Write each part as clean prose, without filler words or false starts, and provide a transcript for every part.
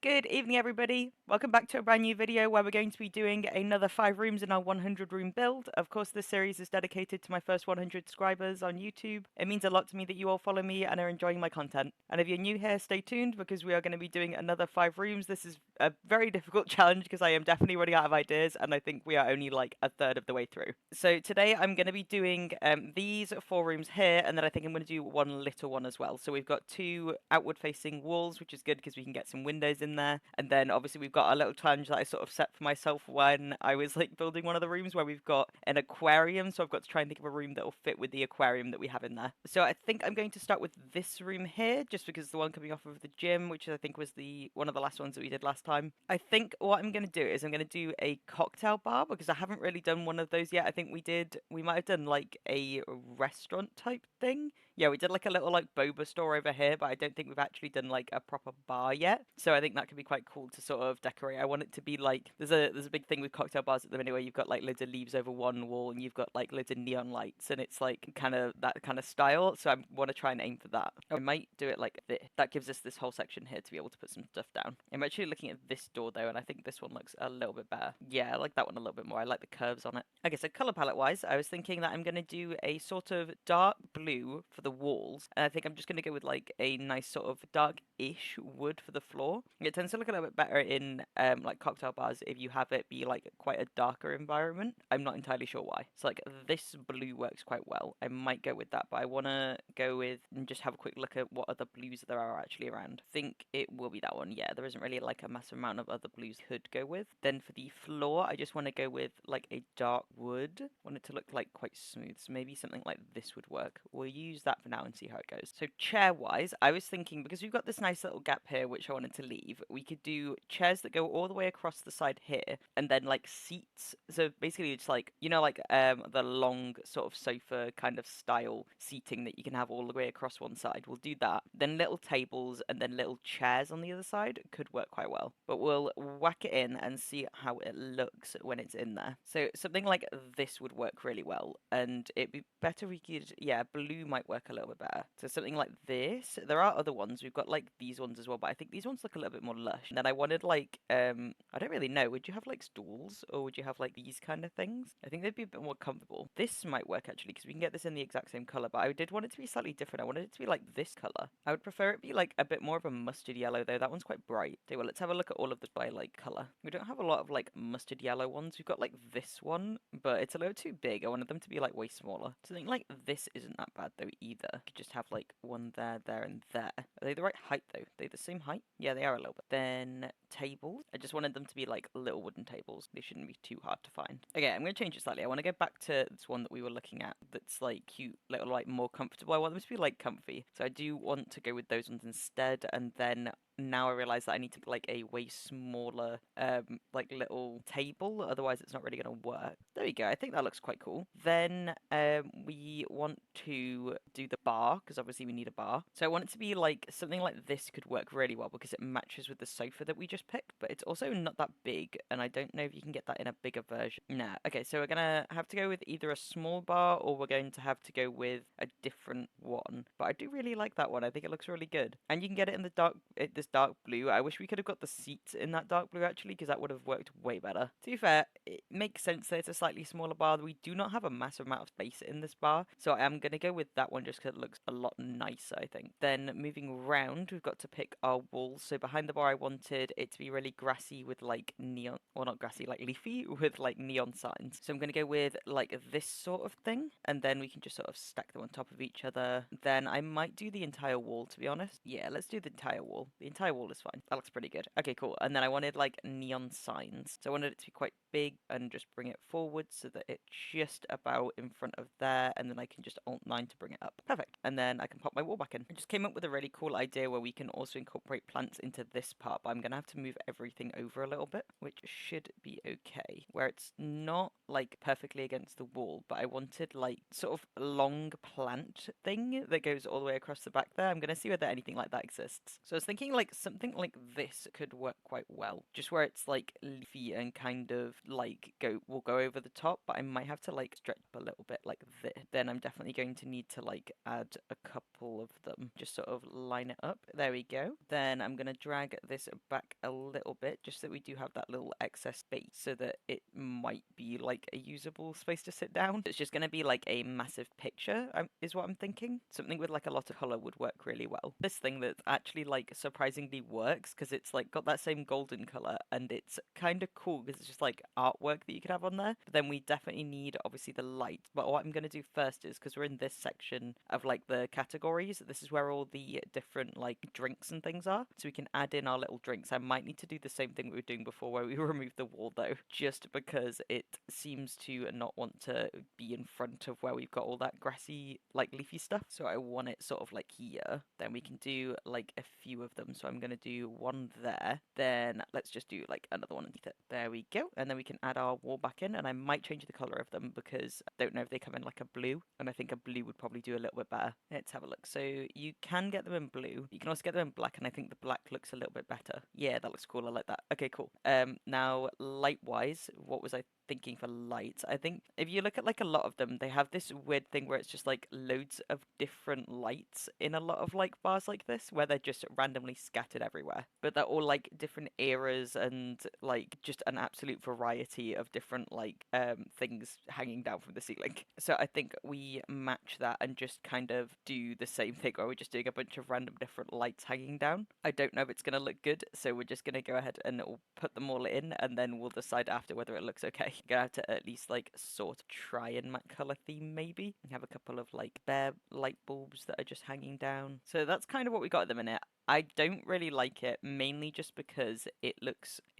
Good evening, everybody. Welcome back to a brand new video where we're going to be doing another 5 rooms in our 100 room build. Of course, this series is dedicated to my first 100 subscribers on YouTube. It means a lot to me that you all follow me and are enjoying my content. And if you're new here, stay tuned because we are going to be doing another 5 rooms. This is a very difficult challenge because I am definitely running out of ideas and I think we are only like a third of the way through. So today I'm going to be doing these 4 rooms here, and then I think I'm going to do one little one as well. So we've got 2 outward facing walls, which is good because we can get some windows in there. And then obviously we've got a little challenge that I sort of set for myself when I was like building one of the rooms where we've got an aquarium. So I've got to try and think of a room that will fit with the aquarium that we have in there. So I think I'm going to start with this room here, just because the one coming off of the gym, which I think was the one of the last ones that we did last time. I think what I'm going to do is I'm going to do a cocktail bar because I haven't really done one of those yet. I think we might have done like a restaurant type thing. Yeah, we did like a little like boba store over here, but I don't think we've actually done like a proper bar yet. So I think that could be quite cool to sort of decorate. I want it to be like there's a big thing with cocktail bars at the minute where you've got like loads of leaves over one wall and you've got like loads of neon lights and it's like kind of that kind of style. So I want to try and aim for that. I might do it like this. That gives us this whole section here to be able to put some stuff down. I'm actually looking at this door though, and I think this one looks a little bit better. Yeah, I like that one a little bit more. I like the curves on it. Okay, so color palette wise, I was thinking that I'm going to do a sort of dark blue for the walls, and I think I'm just going to go with like a nice sort of dark-ish wood for the floor. It tends to look a little bit better in like cocktail bars if you have it be like quite a darker environment. I'm not entirely sure why. So like this blue works quite well. I might go with that, but I want to go with and just have a quick look at what other blues there are actually around. I think it will be that one. Yeah, there isn't really like a massive amount of other blues could go with. Then for the floor, I just want to go with like a dark wood. I want it to look like quite smooth. So maybe something like this would work. We'll use that for now and see how it goes. So chair wise, I was thinking because we've got this nice little gap here which I wanted to leave, we could do chairs that go all the way across the side here and then like seats. So basically it's like, you know, like the long sort of sofa kind of style seating that you can have all the way across one side. We'll do that. Then little tables and then little chairs on the other side could work quite well. But we'll whack it in and see how it looks when it's in there. So something like this would work really well, and it'd be better if we could, yeah, blue might work a little bit better. So something like this. There are other ones. We've got like these ones as well, but I think these ones look a little bit more lush. And then I wanted like, I don't really know. Would you have like stools or would you have like these kind of things? I think they'd be a bit more comfortable. This might work actually because we can get this in the exact same color, but I did want it to be slightly different. I wanted it to be like this color. I would prefer it be like a bit more of a mustard yellow though. That one's quite bright. Okay, well, let's have a look at all of this by like color. We don't have a lot of like mustard yellow ones. We've got like this one, but it's a little too big. I wanted them to be like way smaller. Something like this isn't that bad though either. Could just have like one there, there, and there. Are they the right height though? Are they the same height? Yeah, they are a little bit. Then tables. I just wanted them to be like little wooden tables. They shouldn't be too hard to find. Okay, I'm going to change it slightly. I want to go back to this one that we were looking at that's like cute, little like more comfortable. I want them to be like comfy. So I do want to go with those ones instead, and then now I realize that I need to like a way smaller like little table, otherwise it's not really going to work. There we go. I think that looks quite cool. Then we want to do the bar because obviously we need a bar. So I want it to be like something like this could work really well because it matches with the sofa that we just picked, but it's also not that big, and I don't know if you can get that in a bigger version. Nah. Okay, so we're gonna have to go with either a small bar or we're going to have to go with a different one. But I do really like that one. I think it looks really good, and you can get it in the this dark blue. I wish we could have got the seats in that dark blue actually, because that would have worked way better. To be fair, it makes sense that it's a slightly smaller bar. We do not have a massive amount of space in this bar, so I am going to go with that one just because it looks a lot nicer, I think. Then moving around, we've got to pick our walls. So behind the bar, I wanted it to be really grassy with like neon, or not grassy, like leafy with like neon signs. So I'm going to go with like this sort of thing, and then we can just sort of stack them on top of each other. Then I might do the entire wall, to be honest. Yeah, let's do the entire wall. The entire wall is fine. That looks pretty good. Okay, cool. And then I wanted like neon signs. So I wanted it to be quite big and just bring it forward so that it's just about in front of there, and then I can just Alt-9 to bring it up. Perfect. And then I can pop my wall back in. I just came up with a really cool idea where we can also incorporate plants into this part, but I'm going to have to move everything over a little bit, which should be okay. Where it's not like perfectly against the wall, but I wanted like sort of long plant thing that goes all the way across the back there. I'm going to see whether anything like that exists. So I was thinking like like something like this could work quite well. Just where it's like leafy and kind of like will go over the top, but I might have to like stretch up a little bit like this. Then I'm definitely going to need to like add a couple of them. Just sort of line it up. There we go. Then I'm gonna drag this back a little bit just so we do have that little excess space so that it might be like a usable space to sit down. It's just gonna be like a massive picture, is what I'm thinking. Something with like a lot of color would work really well. This thing that actually like surprisingly works because it's like got that same golden color and it's kind of cool because it's just like artwork that you could have on there. But then we definitely need obviously the light. But what I'm going to do first is, because we're in this section of like the categories, this is where all the different like drinks and things are. So we can add in our little drinks. I might need to do the same thing we were doing before where we removed the wall though, just because it seems to not want to be in front of where we've got all that grassy like leafy stuff. So I want it sort of like here. Then we can do like a few of them. So I'm going to do one there. Then let's just do like another one underneath it. There we go. And then we can add our wall back in, and I might change the color of them because I don't know if they come in like a blue, and I think a blue would probably do a little bit better. Let's have a look. So you can get them in blue. You can also get them in black, and I think the black looks a little bit better. Yeah, that looks cool. I like that. Okay, cool. Now light wise, what was I thinking for lights? I think if you look at like a lot of them, they have this weird thing where it's just like loads of different lights in a lot of like bars like this, where they're just randomly scattered everywhere, but they're all like different eras and like just an absolute variety of different like things hanging down from the ceiling. So I think we match that and just kind of do the same thing where we're just doing a bunch of random different lights hanging down. I don't know if it's going to look good, so we're just going to go ahead and put them all in, and then we'll decide after whether it looks okay. Gonna have to at least like sort of try and match color theme maybe. We have a couple of like bare light bulbs that are just hanging down. So that's kind of what we got at the minute. I don't really like it, mainly just because it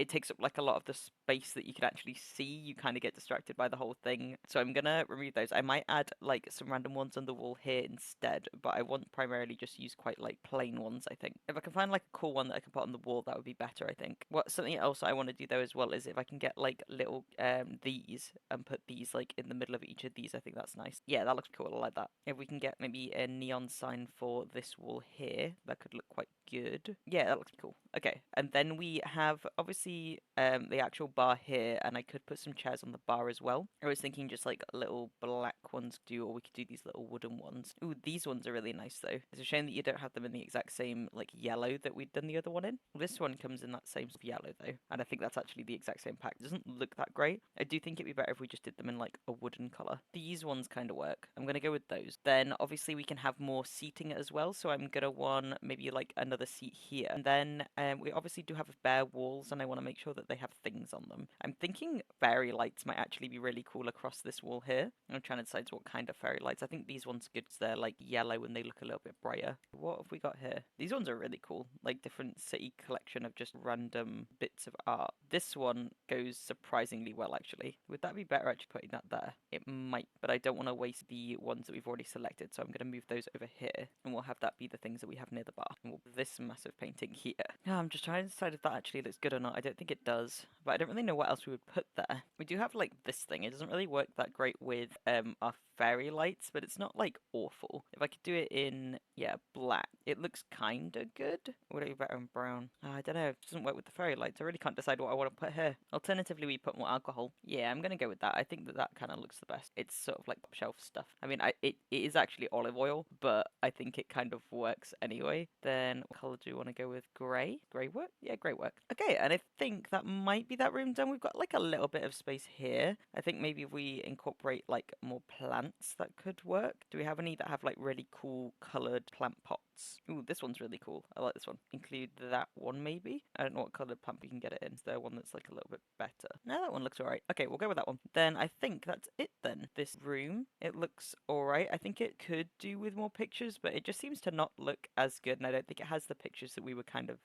takes up like a lot of the space that you can actually see. You kind of get distracted by the whole thing. So I'm gonna remove those. I might add like some random ones on the wall here instead, but I want primarily just use quite like plain ones, I think. If I can find like a cool one that I can put on the wall, that would be better, I think. Something else I want to do though as well is if I can get like little these and put these like in the middle of each of these, I think that's nice. Yeah, that looks cool. I like that. If we can get maybe a neon sign for this wall here, that could look quite good. Yeah, that looks cool. Okay, and then we have obviously the actual bar here, and I could put some chairs on the bar as well. I was thinking just like little black ones or we could do these little wooden ones. Ooh, these ones are really nice though. It's a shame that you don't have them in the exact same like yellow that we'd done the other one in. This one comes in that same sort of yellow though, and I think that's actually the exact same pack. It doesn't look that great. I do think it'd be better if we just did them in like a wooden color. These ones kind of work. I'm gonna go with those. Then obviously we can have more seating as well, so I'm gonna want maybe like another seat here. And then we obviously do have bare walls, and I want to make sure that they have things on them. I'm thinking fairy lights might actually be really cool across this wall here. I'm trying to decide what kind of fairy lights. I think these ones are good because they're like yellow and they look a little bit brighter. What have we got here? These ones are really cool, like different city collection of just random bits of art. This one goes surprisingly well actually. Would that be better actually putting that there? It might, but I don't want to waste the ones that we've already selected, so I'm going to move those over here, and we'll have that be the things that we have near the bar. And we'll this massive painting here. Yeah, I'm just trying to decide if that actually looks good or not. I don't think it does, but I don't really know what else we would put there. We do have like this thing. It doesn't really work that great with our fairy lights, but it's not like awful. If I could do it in black, it looks kind of good. Would it be better in brown? I don't know. It doesn't work with the fairy lights. I really can't decide what I want to put here. Alternatively, we put more alcohol. Yeah, I'm gonna go with that. I think that kind of looks the best. It's sort of like top shelf stuff. I mean, it is actually olive oil, but I think it kind of works anyway. Then what color do we want to go with? Grey? Grey work? Yeah, grey work. Okay, and I think that might be that room done. We've got like a little bit of space here. I think maybe if we incorporate like more plants, that could work. Do we have any that have like really cool colored plant pots? Ooh, this one's really cool. I like this one. Include that one maybe. I don't know what colored plant we can get it in. Is there one that's like a little bit better? No, that one looks alright. Okay, we'll go with that one. Then I think that's it then. This room, it looks alright. I think it could do with more pictures, but it just seems to not look as good, and I don't think it has the pictures that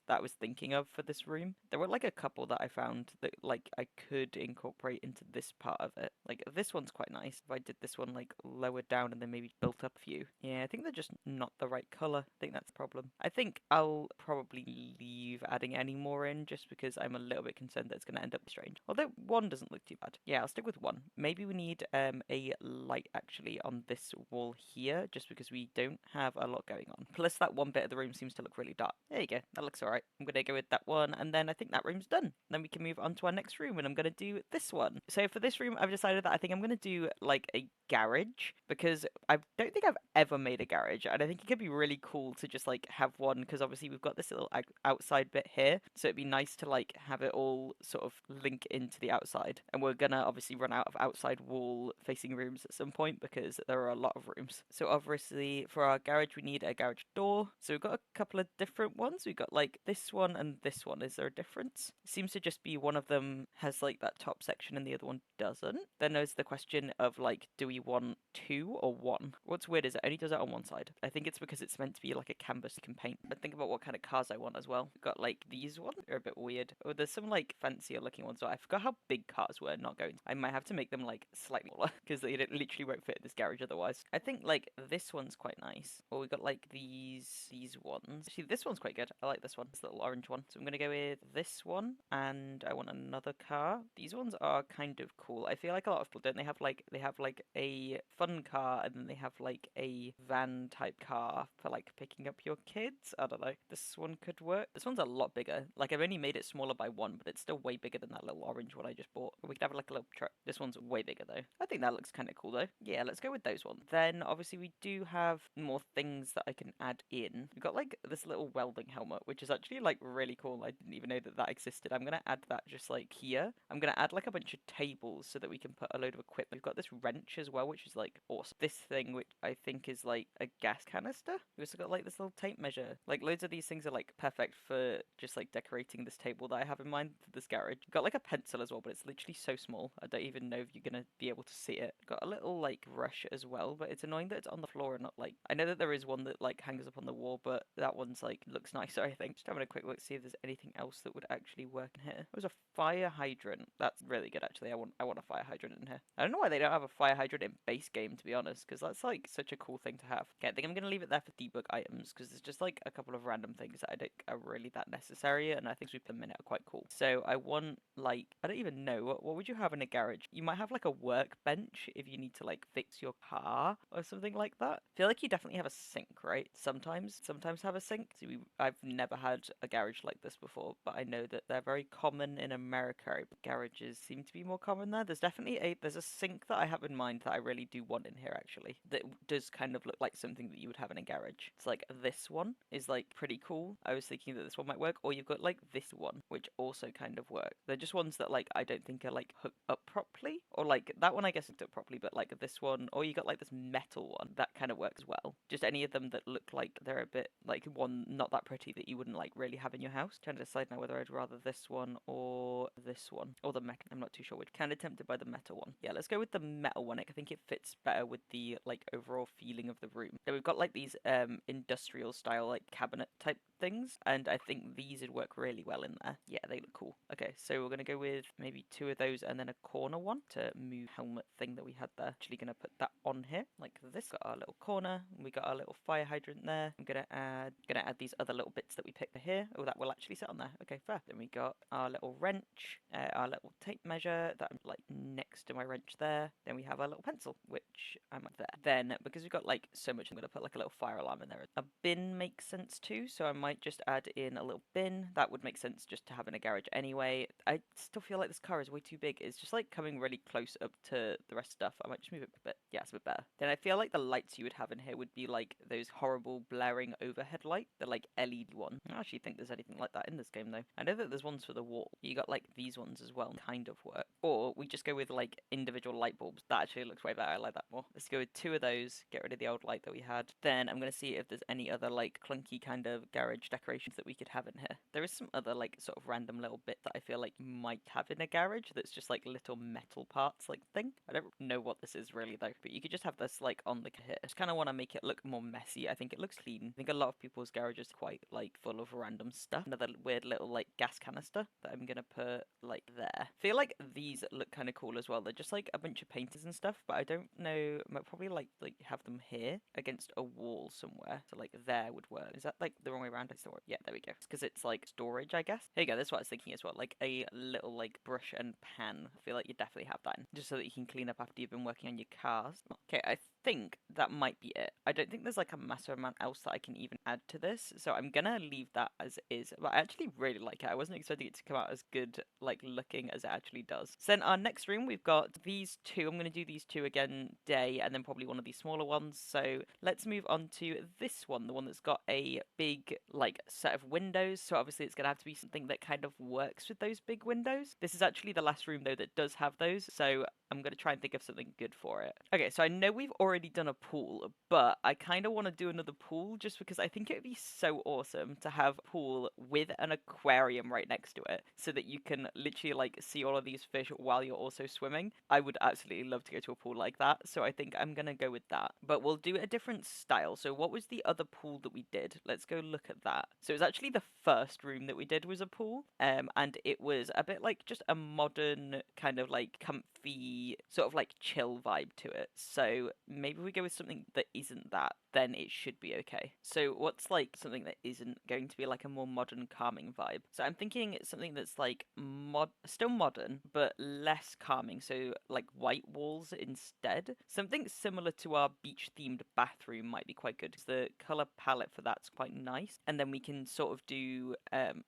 I was thinking of for this room. There were like a couple that I found that like I could incorporate into this part of it. Like this one's quite nice. If I did this one like lower down and then maybe built up a few. Yeah, I think they're just not the right color. think that's a problem. I think I'll probably leave adding any more in just because I'm a little bit concerned that it's going to end up strange. Although one doesn't look too bad. Yeah, I'll stick with one. Maybe we need a light actually on this wall here just because we don't have a lot going on. Plus that one bit of the room seems to look really dark. There you go. That looks alright. I'm going to go with that one and then I think that room's done. Then we can move on to our next room and I'm going to do this one. So for this room, I've decided that I think I'm going to do like a garage because I don't think I've ever made a garage and I think it could be really cool to just like have one because obviously we've got this little outside bit here, so it'd be nice to like have it all sort of link into the outside, and we're gonna obviously run out of outside wall facing rooms at some point because there are a lot of rooms. So obviously for our garage we need a garage door, so we've got a couple of different ones. We've got like this one and this one. Is there a difference? It seems to just be one of them has like that top section and the other one doesn't. Then there's the question of like, do we want two or one? What's weird is it only does it on one side. I think it's because it's meant to be like a canvas you can paint. But think about what kind of cars I want as well. We've got like these ones, they're a bit weird. Oh, there's some like fancier looking ones. I forgot how big cars were. Not going. I might have to make them like slightly smaller because they literally won't fit in this garage otherwise. I think like this one's quite nice. Or we got like these ones. Actually, this one's quite good. I like this one. This little orange one. So I'm gonna go with this one, and I want another car. These ones are kind of cool. I feel like a lot of people don't. They have like a fun car, and then they have like a van type car for like picking up your kids. I don't know. This one could work. This one's a lot bigger. Like I've only made it smaller by one, but it's still way bigger than that little orange one I just bought. We could have like a little truck. This one's way bigger though. I think that looks kind of cool though. Yeah, let's go with those ones. Then obviously we do have more things that I can add in. We've got like this little welding helmet, which is actually like really cool. I didn't even know that that existed. I'm gonna add that just like here. I'm gonna add like a bunch of tables so that we can put a load of equipment. We've got this wrench as well, which is like awesome. This thing, which I think is like a gas canister. We've also got like this little tape measure. Like loads of these things are like perfect for just like decorating this table that I have in mind for this garage. We've got like a pencil as well, but it's literally so small. I don't even know if you're gonna be able to see it. Got a little like brush as well, but it's annoying that it's on the floor and not like, I know that there is one that like hangs up on the wall, but that one's like looks nicer, I think. Just having a quick look, see if there's anything else that would actually work in here. There's a fire hydrant. That's really good actually. I want a fire hydrant in here. I don't know why they don't have a fire hydrant in base game, to be honest, because that's like such a cool thing to have. Okay, I think I'm gonna leave it there for debug items because there's just like a couple of random things that I think are really that necessary, and I think we put them in it are quite cool. So I want like, I don't even know, what would you have in a garage? You might have like a workbench if you need to like fix your car or something like that. I feel like you definitely have a sink, right? Sometimes have a sink. So I've never had a garage like this before, but I know that they're very common in America. Garages seem to be more common there. There's a sink that I have in mind that I really do want in here actually. That does kind of look like something that you would have in a garage. It's like this one is like pretty cool. I was thinking that this one might work, or you've got like this one, which also kind of work. They're just ones that like I don't think are like hooked up properly, or like that one I guess hooked up properly, but like this one, or you got like this metal one that kind of works as well. Just any of them that look like they're a bit like one not that pretty that you wouldn't like really have in your house. Trying to decide now whether I'd rather this one or this one or the metal. I'm not too sure which. Kind of tempted by the metal one. Yeah, let's go with the metal one. I think it fits better with the like overall feeling of the room. So we've got like these industrial style like cabinet type things, and I think these would work really well in there. Yeah, they look cool. Okay, so we're gonna go with maybe two of those and then a corner one to move helmet thing that we had there. Actually gonna put that on here like this. Got our little corner, and we got our little fire hydrant there. I'm gonna add these other little bits that we picked here. Oh, that will actually sit on there. Okay, fair. Then we got our little wrench, our little tape measure that I'm like next to my wrench there. Then we have our little pencil, which I'm there. Then because we've got like so much, I'm gonna put like a little fire alarm in there. A bin makes sense too, so I might just add in a little bin. That would make sense just to have in a garage anyway. I still feel like this car is way too big. It's just like coming really close up to the rest of stuff. I might just move it a bit. Yeah, it's a bit better. Then I feel like the lights you would have in here would be like those horrible blaring overhead light, the like LED one. I don't actually think there's anything like that in this game though. I know that there's ones for the wall. You got like these ones as well, kind of work. Or we just go with like individual light bulbs. That actually looks way better. I like that more. Let's go with two of those, get rid of the old light that we had. Then I'm gonna see if there's any other like clunky kind of garage decorations that we could have in here. There is some other like sort of random little bit that I feel like you might have in a garage that's just like little metal parts like thing. I don't know what this is really though, but you could just have this like on the here. I just kind of want to make it look more messy. I think it looks clean. I think a lot of people's garages are quite like full of random stuff. Another weird little like gas canister that I'm gonna put like there. I feel like these look kind of cool as well. They're just like a bunch of painters and stuff, but I don't know. I might probably like have them here against a wall somewhere. So like there would work. Is that like the wrong way around? Yeah, there we go. It's because it's like storage, I guess. Here you go. That's what I was thinking as well. Like a little like brush and pan. I feel like you definitely have that in, just so that you can clean up after you've been working on your cars. Okay, I think that might be it. I don't think there's like a massive amount else that I can even add to this, so I'm gonna leave that as is. But I actually really like it. I wasn't expecting it to come out as good like looking as it actually does. So in our next room we've got these two. I'm gonna do these two again day, and then probably one of these smaller ones. So let's move on to this one, the one that's got a big like set of windows. So obviously it's gonna have to be something that kind of works with those big windows. This is actually the last room though that does have those, so I'm going to try and think of something good for it. Okay, so I know we've already done a pool, but I kind of want to do another pool just because I think it would be so awesome to have a pool with an aquarium right next to it so that you can literally like see all of these fish while you're also swimming. I would absolutely love to go to a pool like that, so I think I'm going to go with that. But we'll do a different style. So what was the other pool that we did? Let's go look at that. So it was actually the first room that we did was a pool, and it was a bit like just a modern kind of like comfy sort of like chill vibe to it. So maybe we go with something that isn't that, then it should be okay. So what's like something that isn't going to be like a more modern calming vibe? So I'm thinking it's something that's like still modern but less calming, so like white walls instead. Something similar to our beach themed bathroom might be quite good because the color palette for that's quite nice, and then we can sort of do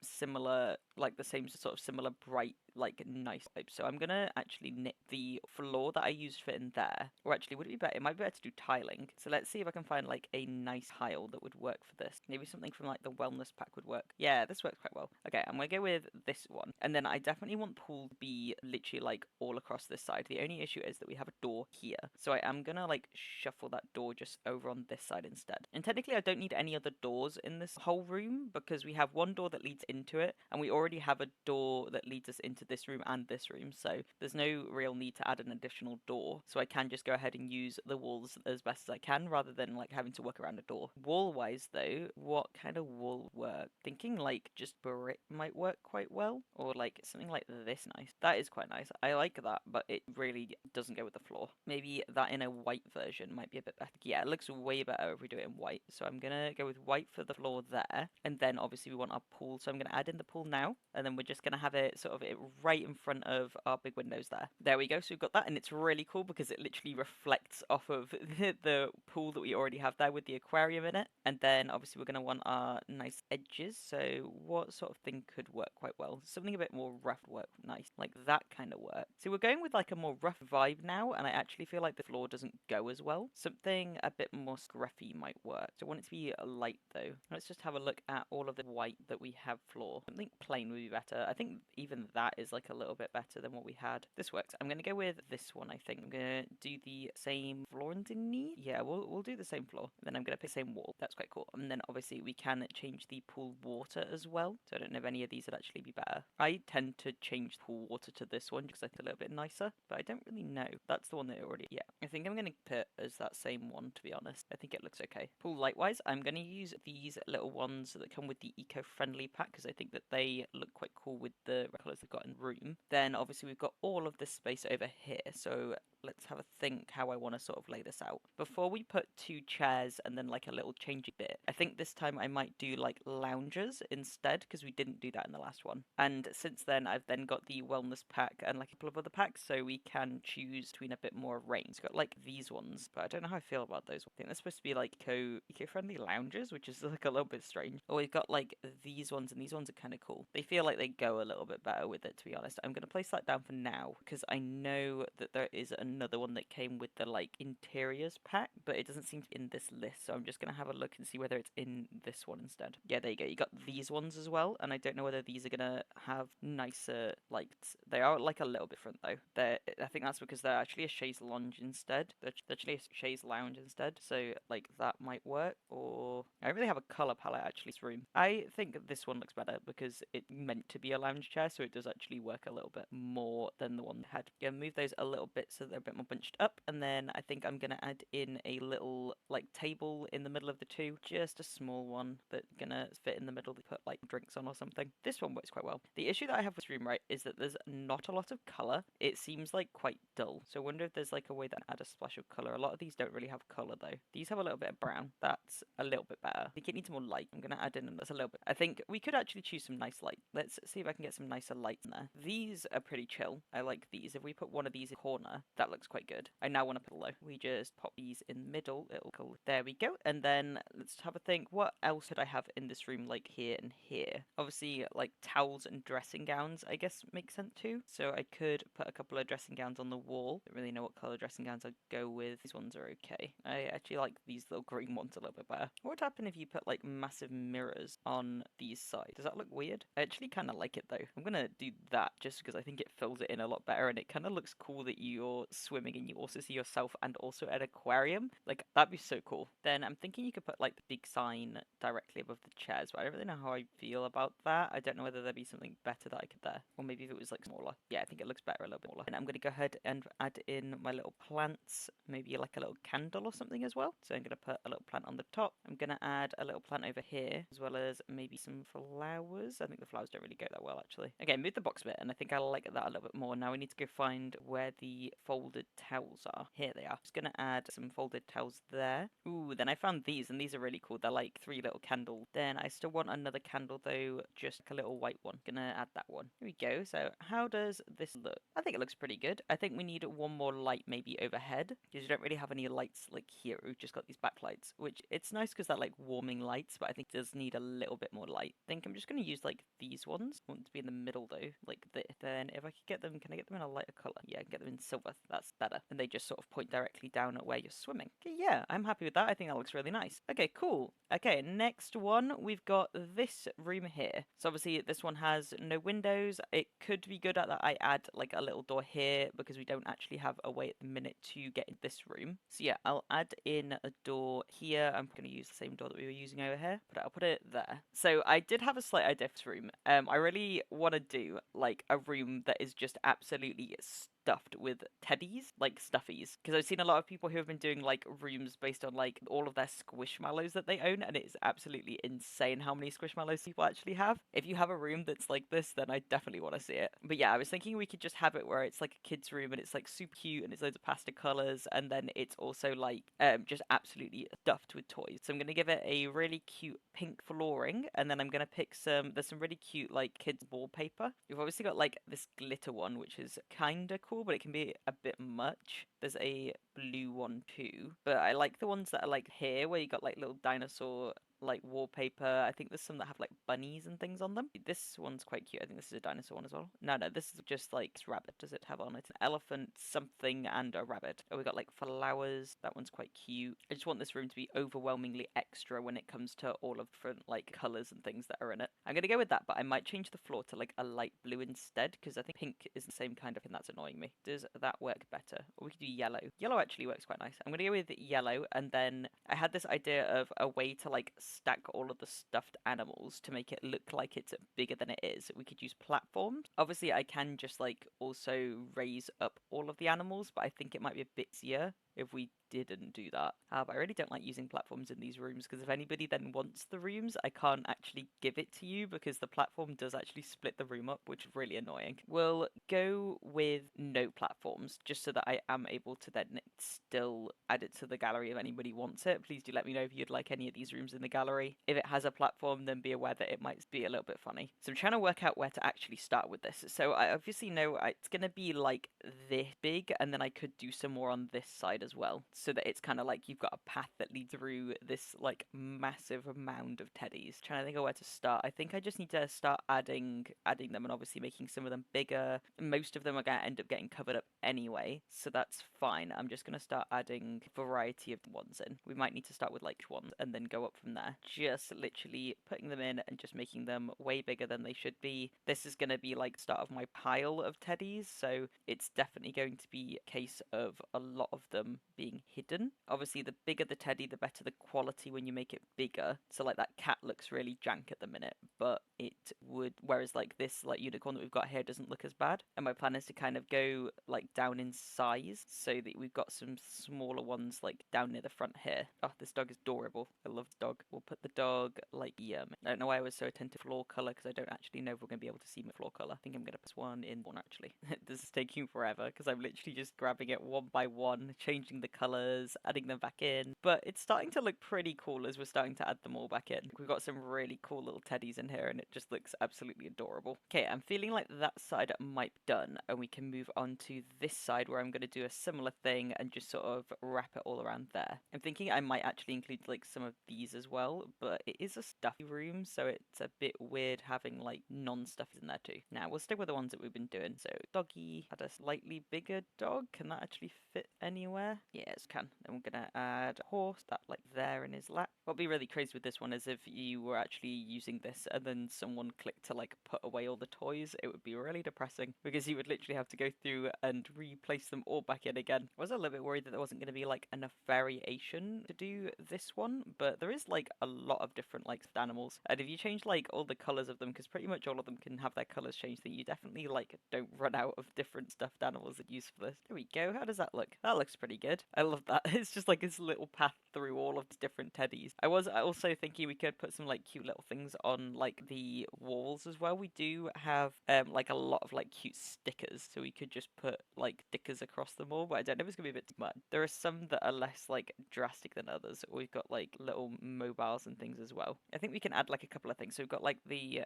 similar, like the same sort of similar bright like nice type. So I'm gonna actually knit the floor that I used for in there, or actually would it be better, it might be better to do tiling. So let's see if I can find like a nice tile that would work for this. Maybe something from like the wellness pack would work. Yeah, this works quite well. Okay, I'm gonna go with this one, and then I definitely want pool to be literally like all across this side. The only issue is that we have a door here, so I am gonna like shuffle that door just over on this side instead. And technically I don't need any other doors in this whole room because we have one door that leads into it, and we already have a door that leads us into this room and this room, so there's no real need to add an additional door. So I can just go ahead and use the walls as best as I can rather than like having to work around a door. Wall wise though, what kind of wall work? Thinking like just brick might work quite well, or like something like this. Nice, that is quite nice. I like that, but it really doesn't go with the floor. Maybe that in a white version might be a bit better. Yeah, it looks way better if we do it in white, so I'm gonna go with white for the floor there, and then obviously we want our pool, so I'm gonna add in the pool now, and then we're just gonna have it sort of right in front of our big windows there. There we go, so we've got that, and it's really cool because it literally reflects off of the pool that we already have there with the aquarium in it. And then obviously we're going to want our nice edges, so what sort of thing could work quite well? Something a bit more rough work nice, like that kind of work. So we're going with like a more rough vibe now, and I actually feel like the floor doesn't go as well. Something a bit more scruffy might work. So I want it to be light though. Let's just have a look at all of the white that we have floor. Something plain would be better. I think even that is like a little bit better than what we had. This works. I'm going to go with this one, I think. I'm going to do the same floor underneath. Yeah, we'll do the same floor. Then I'm going to pick the same wall. That's quite cool. And then obviously we can change the pool water as well. So I don't know if any of these would actually be better. I tend to change pool water to this one because I feel a little bit nicer, but I don't really know. That's the one that already, yeah. I think I'm going to put as that same one, to be honest. I think it looks okay. Pool light-wise, I'm going to use these little ones that come with the eco-friendly pack because I think that they look quite cool with the colours they've got in room. Then obviously we've got all of this space over here, so let's have a think how I want to sort of lay this out. Before we put two chairs and then like a little changing bit, I think this time I might do like loungers instead because we didn't do that in the last one. And since then I've then got the wellness pack and like a couple of other packs, so we can choose between a bit more range. It's got like these ones, but I don't know how I feel about those. I think they're supposed to be like eco-friendly loungers, which is like a little bit strange. Or we've got like these ones, and these ones are kind of cool. They feel like they go a little bit better with it, to be honest. I'm going to place that down for now because I know that there is another one that came with the like interiors pack, but it doesn't seem to be in this this list, so I'm just going to have a look and see whether it's in this one instead. Yeah, there you go. You got these ones as well, and I don't know whether these are going to have nicer lights. They are like a little bit different though. I think that's because they're actually a chaise lounge instead. They're actually a chaise lounge instead, so like that might work. Or I don't really have a color palette actually. This room, I think this one looks better because it's meant to be a lounge chair, so it does actually work a little bit more than the one I had. Yeah, move those a little bit so they're a bit more bunched up, and then I think I'm gonna add in a little like table in the middle of the two, just a small one that's gonna fit in the middle to put like drinks on or something. This one works quite well. The issue that I have with this room, right, is that there's not a lot of color. It seems like quite dull, so I wonder if there's like a way that I add a splash of color. A lot of these don't really have color though. These have a little bit of brown. That's a little bit better. I think it needs more light. I'm gonna add in that's a little bit. I think we could actually choose some nice light. Let's see if I can get some nicer light in there. These are pretty chill. I like these. If we put one of these in the corner, that looks quite good. I now want to put low. We just pop these in the middle. It'll go. There we go. And then let's have a think. What else should I have in this room, like here and here? Obviously, like towels and dressing gowns, I guess, make sense too. So I could put a couple of dressing gowns on the wall. Don't really know what color dressing gowns I'd go with. These ones are okay. I actually like these little green ones a little bit better. What would happen if you put like massive mirrors on these sides? Does that look weird? I actually kind of like it though. I'm gonna do that just because I think it fills it in a lot better, and it kind of looks cool that you're swimming and you also see yourself and also an aquarium. Like that'd be so cool. Then I'm thinking you could put like the big sign directly above the chairs, but I don't really know how I feel about that. I don't know whether there'd be something better that I could there, or maybe if it was like smaller. Yeah, I think it looks better a little bit smaller. And I'm gonna go ahead and add in my little plants, maybe like a little candle or something as well. So I'm gonna put a little plant on the top. I'm gonna add a little plant over here, as well as maybe some flowers. I think the flowers don't really go that well actually. Okay, move the box a bit, and I think I like that a little bit more. Now we need to go find where the folded towels are. Here they are. Just gonna add some folded towels there. Ooh, then I found these, and these are really cool. They're like 3 little candles. Then I still want another candle though, just like a little white one. Gonna add that one. Here we go. So how does this look? I think it looks pretty good. I think we need one more light maybe overhead, because you don't really have any lights like here. We've just got these backlights, which it's nice because they're like warming lights, but I think it does need a little bit more light. I think I'm just gonna use like these ones. I want to be in the middle though, like this. Then if I could get them, can I get them in a lighter color? Yeah, I can get them in silver. That's better. And they just sort of point directly down at where you're swimming. Okay, yeah, I'm happy with that. I think that looks really nice. Okay, cool. Okay, next one, we've got this room here. So obviously this one has no windows. It could be good at that I add like a little door here, because we don't actually have a way at the minute to get in this room. So yeah, I'll add in a door here. I'm going to use the same door that we were using over here, but I'll put it there. So I did have a slight idea for this room. I really want to do like a room that is just absolutely stuffed with teddies, like stuffies, because I've seen a lot of people who have been doing like rooms based on like all of their squishmallows that they own, and it's absolutely insane how many squishmallows people actually have. If you have a room that's like this, then I definitely want to see it. But yeah, I was thinking we could just have it where it's like a kid's room and it's like super cute and it's loads of pastel colors, and then it's also like just absolutely stuffed with toys. So I'm gonna give it a really cute pink flooring, and then I'm gonna pick there's some really cute like kids wallpaper. We've obviously got like this glitter one, which is kinda cool, but it can be a bit much. There's a blue one too, but I like the ones that are like here, where you got like little dinosaur like wallpaper. I think there's some that have like bunnies and things on them. This one's quite cute. I think this is a dinosaur one as well. No, this is just like rabbit. Does it have on it? An elephant, something, and a rabbit. Oh, we got like flowers. That one's quite cute. I just want this room to be overwhelmingly extra when it comes to all of different like colors and things that are in it. I'm gonna go with that, but I might change the floor to like a light blue instead, because I think pink is the same kind of thing that's annoying me. Does that work better? Or we could do yellow. Yellow actually works quite nice. I'm gonna go with yellow, and then I had this idea of a way to like stack all of the stuffed animals to make it look like it's bigger than it is. We could use platforms. Obviously, I can just like also raise up all of the animals, but I think it might be a bit easier if we didn't do that. But I really don't like using platforms in these rooms, because if anybody then wants the rooms, I can't actually give it to you because the platform does actually split the room up, which is really annoying. We'll go with no platforms, just so that I am able to then still add it to the gallery if anybody wants it. Please do let me know if you'd like any of these rooms in the gallery. If it has a platform, then be aware that it might be a little bit funny. So I'm trying to work out where to actually start with this. So I obviously know it's going to be like this big, and then I could do some more on this side as as well, so that it's kind of like you've got a path that leads through this like massive mound of teddies. Trying to think of where to start. I think I just need to start adding them, and obviously making some of them bigger. Most of them are going to end up getting covered up anyway, so that's fine. I'm just going to start adding variety of ones in. We might need to start with like ones and then go up from there. Just literally putting them in and just making them way bigger than they should be. This is going to be like start of my pile of teddies, so it's definitely going to be a case of a lot of them being hidden. Obviously, the bigger the teddy, the better the quality when you make it bigger. So like that cat looks really jank at the minute, but it would, whereas like this like unicorn that we've got here doesn't look as bad. And my plan is to kind of go like down in size so that we've got some smaller ones like down near the front here. Oh, this dog is adorable. I love the dog. We'll put the dog like I don't know why I was so attentive to floor color, because I don't actually know if we're going to be able to see my floor color. I think I'm going to put one in one actually. This is taking forever because I'm literally just grabbing it one by one, changing the colors, adding them back in. But it's starting to look pretty cool as we're starting to add them all back in. We've got some really cool little teddies in here and it just looks absolutely adorable. Okay, I'm feeling like that side might be done, and we can move on to this side where I'm going to do a similar thing and just sort of wrap it all around there. I'm thinking I might actually include like some of these as well, but it is a stuffy room, so it's a bit weird having like non-stuffies in there too. Now we'll stick with the ones that we've been doing. So doggy had a slightly bigger dog. Can that actually fit anywhere? Yes, it can. Then we're gonna add a horse that like there in his lap. What'd be really crazy with this one is if you were actually using this and then someone clicked to like put away all the toys, it would be really depressing because you would literally have to go through and replace them all back in again. I was a little bit worried that there wasn't going to be like enough variation to do this one, but there is like a lot of different like animals, and if you change like all the colors of them, because pretty much all of them can have their colors changed, then you definitely like don't run out of different stuffed animals that use for this. There we go. How does that look? That looks pretty good. I love that. It's just like this little path through all of these different teddies. I was also thinking we could put some like cute little things on like the walls as well. We do have like a lot of like cute stickers, so we could just put like stickers across them all, but I don't know if it's gonna be a bit too much. There are some that are less like drastic than others. We've got like little mobiles and things as well. I think we can add like a couple of things. So we've got like the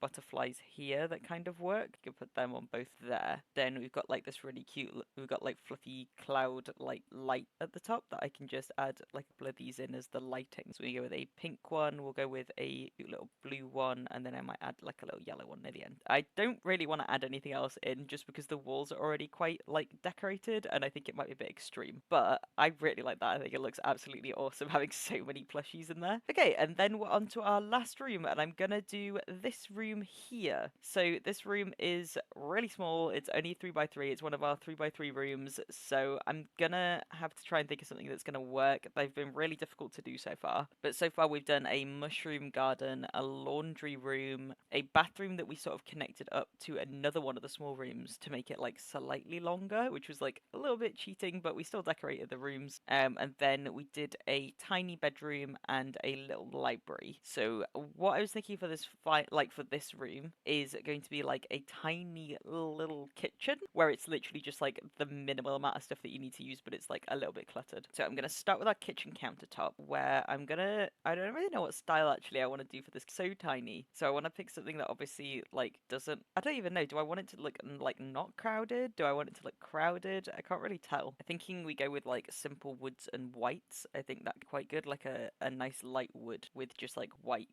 butterflies here that kind of work. You can put them on both there. Then we've got like this really cute, we've got like fluffy cloud like light at the top that I can just add like a couple of these in as the lighting. So we go with a pink one, we'll go with a cute little blue one, and then I might add like a little yellow one near the end. I don't really want to add anything else in just because the walls are already quite like decorated and I think it might be a bit extreme, but I really like that. I think it looks absolutely awesome having so many plushies in there. Okay, and then we're on to our last room, and I'm gonna do this room here. So this room is really small. It's only 3x3. It's one of our 3x3 rooms, so I'm gonna have to try and think of something that's gonna work. They've been really difficult to do so far, but so far we've done a mushroom garden, a laundry room, a bathroom that we sort of connected up to another one of the small rooms to make it like slightly longer, which was like a little bit cheating, but we still decorated the rooms. And then we did a tiny bedroom and a little library. So what I was thinking for this for this room is going to be like a tiny little kitchen where it's literally just like the minimal amount of stuff that you need to use, but it's like a little bit cluttered. So I'm gonna start with our kitchen countertop, where I don't really know what style actually I want to do for this. It's so tiny, so I want to pick something that obviously like doesn't, I don't even know, do I want it to look like not crowded? Do I want it to look crowded? I can't really tell. I'm thinking we go with like simple woods and whites. I think that'd be quite good, like a nice light wood with just like white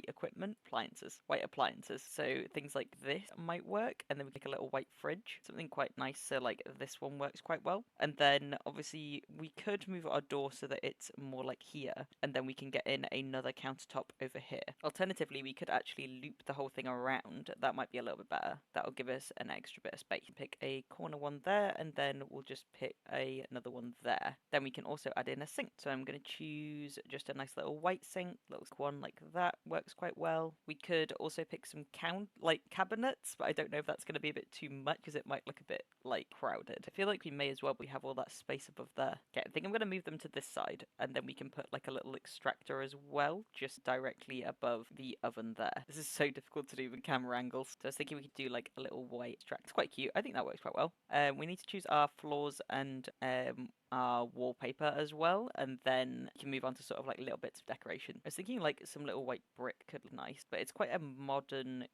equipment, white appliances. So things like this might work, and then we take a little white fridge, something quite nice. So like this one works quite well, and then obviously we could move our door so that it's more like here, and then we can get in another countertop over here. Alternatively, we could actually loop the whole thing around. That might be a little bit better. That'll give us an extra bit of space. Pick a corner one there, and then we'll just pick another one there. Then we can also add in a sink. So I'm going to choose just a nice little white sink, little one like that works quite well. We could also pick some cabinets, but I don't know if that's going to be a bit too much because it might look a bit like crowded. I feel like we may as well. We have all that space above there. Okay, I think I'm going to move them to this side, and then we can put like a little extractor as well, just directly above the oven there. This is so difficult to do with camera angles, so I was thinking we could do like a little white extractor. It's quite cute. I think that works quite well. We need to choose our floors and our wallpaper as well, and then you can move on to sort of like little bits of decoration. I was thinking like some little white brick could look nice, but it's quite a modern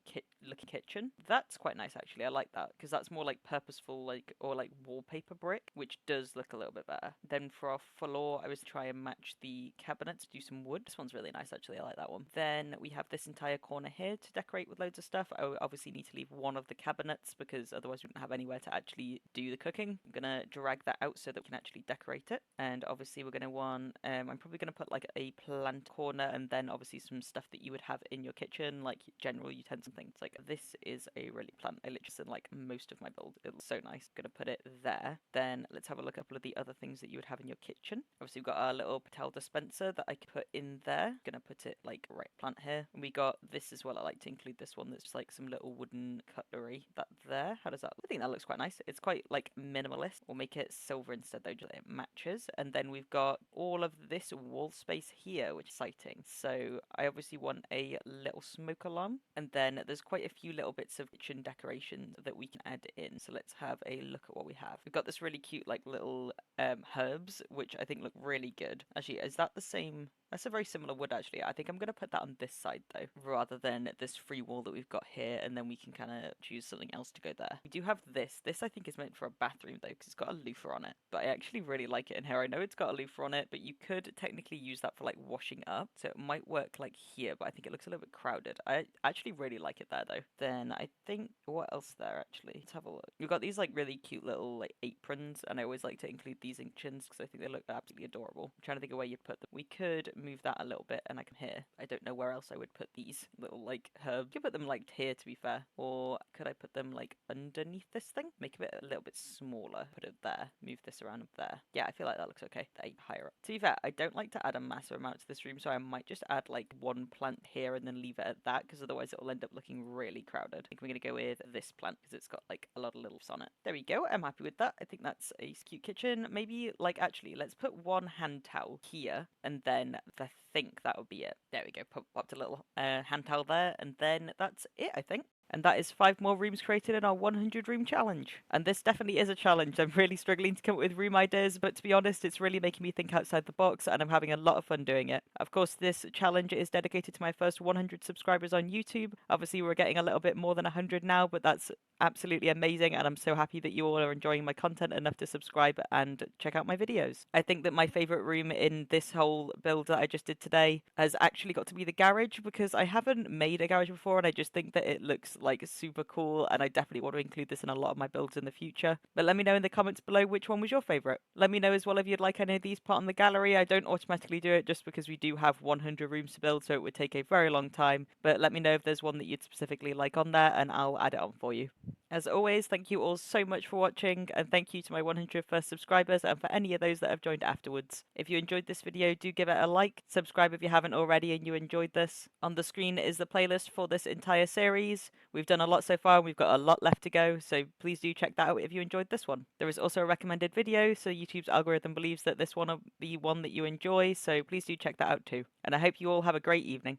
looking kitchen. That's quite nice actually. I like that because that's more like purposeful, like, or like wallpaper brick, which does look a little bit better. Then for our floor, I was trying to match the cabinets, do some wood. This one's really nice actually. I like that one. Then we have this entire corner here to decorate with loads of stuff. I obviously need to leave one of the cabinets because otherwise we wouldn't have anywhere to actually do the cooking. I'm gonna drag that out so that we can actually decorate it. And obviously we're gonna want, I'm probably gonna put like a plant corner, and then obviously some stuff that you would have in your kitchen, like general utensils, things like this is a really plant. I literally said like most of my build. It looks so nice. Gonna put it there. Then let's have a look at a couple of the other things that you would have in your kitchen. Obviously we've got our little Patel dispenser that I could put in there. Gonna put it like right plant here. And we got this as well. I like to include this one that's just like some little wooden cutlery. That there. How does that look? I think that looks quite nice. It's quite like minimalist. We'll make it silver instead though, just so it matches. And then we've got all of this wall space here, which is exciting. So I obviously want a little smoke alarm, and then there's quite a few little bits of kitchen decorations that we can add in. So let's have a look at what we have. We've got this really cute like little herbs, which I think look really good. Actually, is that the same? That's a very similar wood actually. I think I'm going to put that on this side though, rather than this free wall that we've got here, and then we can kind of choose something else to go there. We do have this. This I think is meant for a bathroom though, because it's got a loofah on it. But I actually really like it in here. I know it's got a loofah on it, but you could technically use that for like washing up. So it might work like here, but I think it looks a little bit crowded. I actually really like it there though. Then I think, what else there actually? Let's have a look. We've got these like really cute little like aprons, and I always like to include these in kitchens because I think they look absolutely adorable. I'm trying to think of where you'd put them. We could move that a little bit, and I can here. I don't know where else I would put these little like herbs. I could put them like here to be fair, or could I put them like underneath this thing? Make it a little bit smaller. Put it there. Move this around up there. Yeah, I feel like that looks okay. There, higher up. To be fair, I don't like to add a massive amount to this room, so I might just add like one plant here and then leave it at that, because otherwise it will end up looking really crowded. I think we're gonna go with this plant because it's got like a lot of little leaves on it. There we go. I'm happy with that. I think that's a cute kitchen. Maybe like actually let's put one hand towel here, and then I think that would be it. There we go. Popped a little hand towel there, and then that's it, I think. And that is 5 more rooms created in our 100 room challenge. And this definitely is a challenge. I'm really struggling to come up with room ideas, but to be honest, it's really making me think outside the box, and I'm having a lot of fun doing it. Of course, this challenge is dedicated to my first 100 subscribers on YouTube. Obviously, we're getting a little bit more than 100 now, but that's absolutely amazing, and I'm so happy that you all are enjoying my content enough to subscribe and check out my videos. I think that my favorite room in this whole build that I just did today has actually got to be the garage, because I haven't made a garage before, and I just think that it looks like super cool, and I definitely want to include this in a lot of my builds in the future. But let me know in the comments below which one was your favorite. Let me know as well if you'd like any of these put on the gallery. I don't automatically do it just because we do have 100 rooms to build, so it would take a very long time. But let me know if there's one that you'd specifically like on there, and I'll add it on for you. As always, thank you all so much for watching, and thank you to my 100 first subscribers and for any of those that have joined afterwards. If you enjoyed this video, do give it a like, subscribe if you haven't already and you enjoyed this. On the screen is the playlist for this entire series. We've done a lot so far and we've got a lot left to go, so please do check that out if you enjoyed this one. There is also a recommended video, so YouTube's algorithm believes that this one will be one that you enjoy, so please do check that out too. And I hope you all have a great evening.